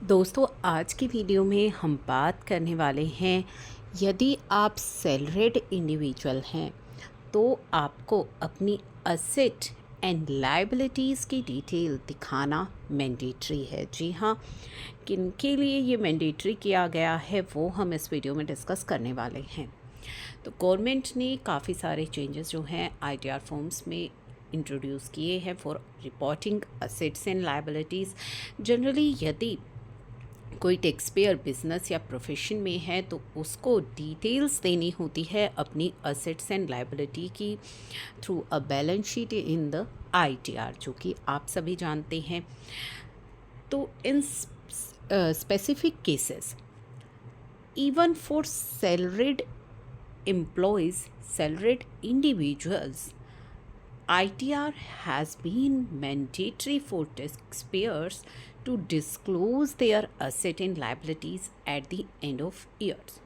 दोस्तों, आज की वीडियो में हम बात करने वाले हैं, यदि आप सैलरीड इंडिविजुअल हैं तो आपको अपनी असेट एंड लायबिलिटीज़ की डिटेल दिखाना मैंडेटरी है। जी हाँ, किनके लिए ये मैंडेटरी किया गया है वो हम इस वीडियो में डिस्कस करने वाले हैं। तो गवर्नमेंट ने काफ़ी सारे चेंजेस जो हैं आईटीआर फॉर्म्स में इंट्रोड्यूस किए हैं for reporting assets and liabilities. Generally यदि कोई टैक्स पेयर बिजनेस या प्रोफेशन में है तो उसको डिटेल्स देनी होती है अपनी असेट्स एंड लायबिलिटी की through a balance sheet in the ITR, जो कि आप सभी जानते हैं। तो in specific cases, even for salaried employees, salaried individuals, ITR has been mandatory for taxpayers to disclose their asset and liabilities at the end of years।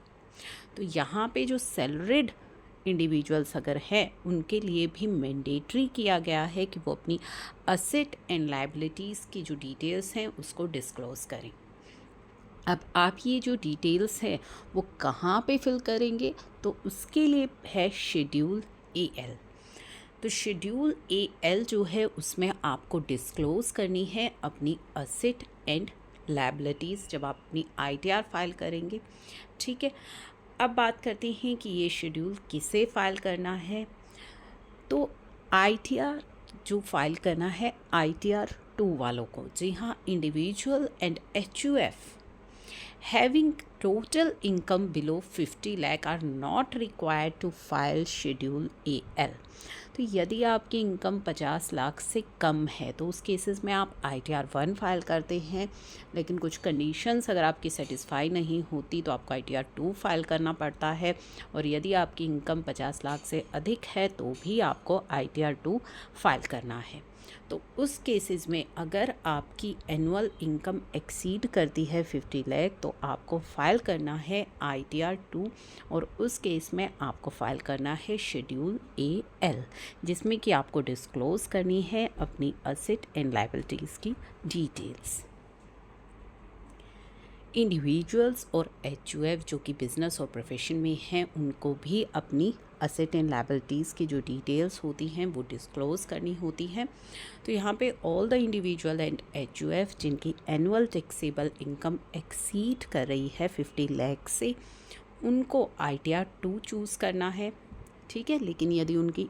तो यहाँ पे जो सैलरीड इंडिविजुअल्स अगर हैं उनके लिए भी मैंडेटरी किया गया है कि वो अपनी असेट एंड लायबिलिटीज़ की जो डिटेल्स हैं उसको डिस्क्लोज़ करें। अब आप ये जो डिटेल्स है वो कहाँ पे फिल करेंगे, तो उसके लिए है शेड्यूल एल। तो शेड्यूल एल जो है उसमें आपको डिस्क्लोज़ करनी है अपनी असेट एंड लायबिलिटीज़ जब आप अपनी आईटीआर फाइल करेंगे। ठीक है, अब बात करते हैं कि ये शेड्यूल किसे फाइल करना है। तो आईटीआर जो फाइल करना है आईटीआर 2 वालों को, जी हाँ, individual and HUF having total income below 50 lakh are not required to file schedule AL। तो यदि आपकी इनकम 50 लाख से कम है तो उस केसेस में आप ITR 1 फाइल करते हैं, लेकिन कुछ कंडीशंस अगर आपकी सेटिस्फाई नहीं होती तो आपको ITR 2 फाइल करना पड़ता है। और यदि आपकी इनकम 50 लाख से अधिक है तो भी आपको ITR 2 फाइल करना है। तो उस केसेस में अगर आपकी एनुअल इनकम एक्सीड करती है 50 लाख तो आपको फाइल करना है ITR 2, और उस केस में आपको फाइल करना है शेड्यूल AL, जिसमें कि आपको डिस्क्लोज़ करनी है अपनी असेट एंड लायबिलिटीज़ की डिटेल्स। इंडिविजुअल्स और एचयूएफ जो कि बिज़नेस और प्रोफेशन में हैं उनको भी अपनी असेट एंड लायबिलिटीज़ की जो डिटेल्स होती हैं वो डिस्क्लोज़ करनी होती हैं। तो यहाँ पे all the individual and HUF जिनकी एनुअल टैक्सेबल इनकम एक्सीड कर रही है 50 लाख से, उनको ITR 2 चूज़ करना है। ठीक है, लेकिन यदि उनकी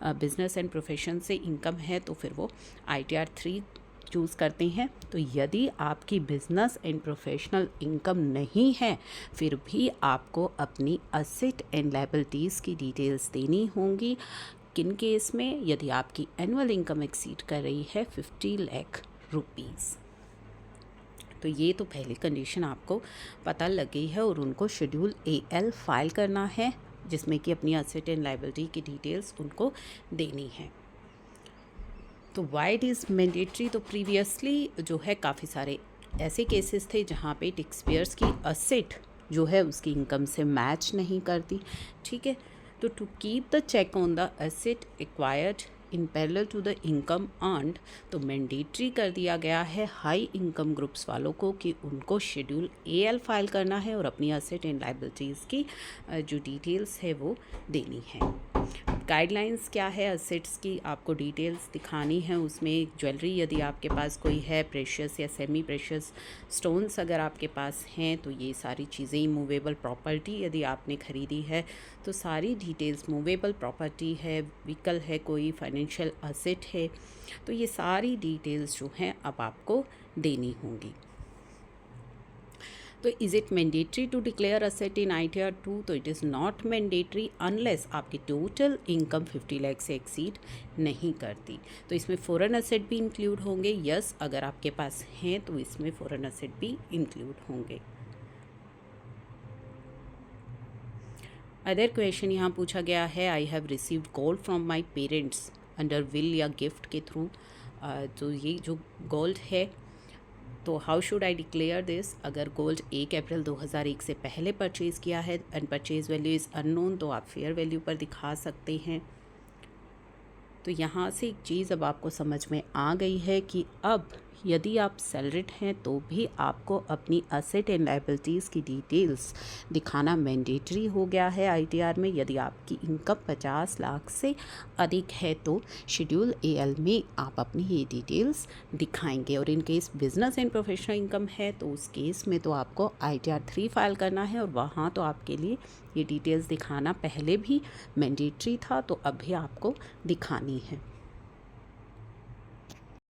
बिज़नेस एंड प्रोफेशन से इनकम है तो फिर वो ITR 3 चूज़ करते हैं। तो यदि आपकी बिज़नेस एंड प्रोफेशनल इनकम नहीं है फिर भी आपको अपनी असेट एंड लायबिलिटीज़ की डिटेल्स देनी होंगी। किन केस में, यदि आपकी एनुअल इनकम एक्सीड कर रही है 50 लाख रुपीज़। तो ये तो पहली कंडीशन आपको पता लग गई है, और उनको शेड्यूल AL फाइल करना है जिसमें कि अपनी असेट एंड लायबिलिटी की डिटेल्स उनको देनी है। तो वाई इट इज़ मैंडेटरी, तो प्रीवियसली जो है काफ़ी सारे ऐसे केसेस थे जहाँ पे टैक्स पेयर्स की असेट जो है उसकी इनकम से मैच नहीं करती। ठीक है, तो to keep the check on the asset acquired in parallel to the income earned, तो मैंडेटरी कर दिया गया है हाई इनकम ग्रुप्स वालों को कि उनको शेड्यूल AL फाइल करना है और अपनी असेट एंड लायबिलिटीज़ की जो डिटेल्स है वो देनी है। गाइडलाइंस क्या है, असेट्स की आपको डिटेल्स दिखानी है। उसमें ज्वेलरी यदि आपके पास कोई है, प्रेशियस या सेमी प्रेशियस स्टोन्स अगर आपके पास हैं तो ये सारी चीज़ें, मूवेबल प्रॉपर्टी यदि आपने ख़रीदी है तो सारी डिटेल्स, मूवेबल प्रॉपर्टी है, व्हीकल है, कोई फाइनेंशियल असेट है, तो ये सारी डिटेल्स जो हैं अब आपको देनी होंगी। तो is it mandatory to declare asset in ITR 2, तो it is not mandatory unless आपकी टोटल इनकम 50 लाख से एक्सीड नहीं करती। तो इसमें फॉरेन असेट भी इंक्लूड होंगे। यस, अगर आपके पास हैं तो इसमें फॉरेन असेट भी इंक्लूड होंगे। अदर क्वेश्चन यहाँ पूछा गया है, I have received gold from my parents under will या गिफ्ट के थ्रू। तो ये जो गोल्ड है तो how should I declare this. अगर गोल्ड 1 अप्रैल 2001 से पहले परचेज़ किया है and purchase value is unknown, तो आप फेयर वैल्यू पर दिखा सकते हैं। तो यहाँ से एक चीज़ अब आपको समझ में आ गई है कि अब यदि आप सैलरीड हैं तो भी आपको अपनी असेट एंड लायबिलिटीज़ की डिटेल्स दिखाना मैंडेटरी हो गया है आईटीआर में। यदि आपकी इनकम 50 लाख से अधिक है तो शेड्यूल एल में आप अपनी ये डिटेल्स दिखाएंगे। और in case business and professional income है तो उस केस में तो आपको आईटीआर 3 फाइल करना है, और वहाँ तो आपके लिए ये डिटेल्स दिखाना पहले भी मैंडेटरी था, तो अब भी आपको दिखानी है।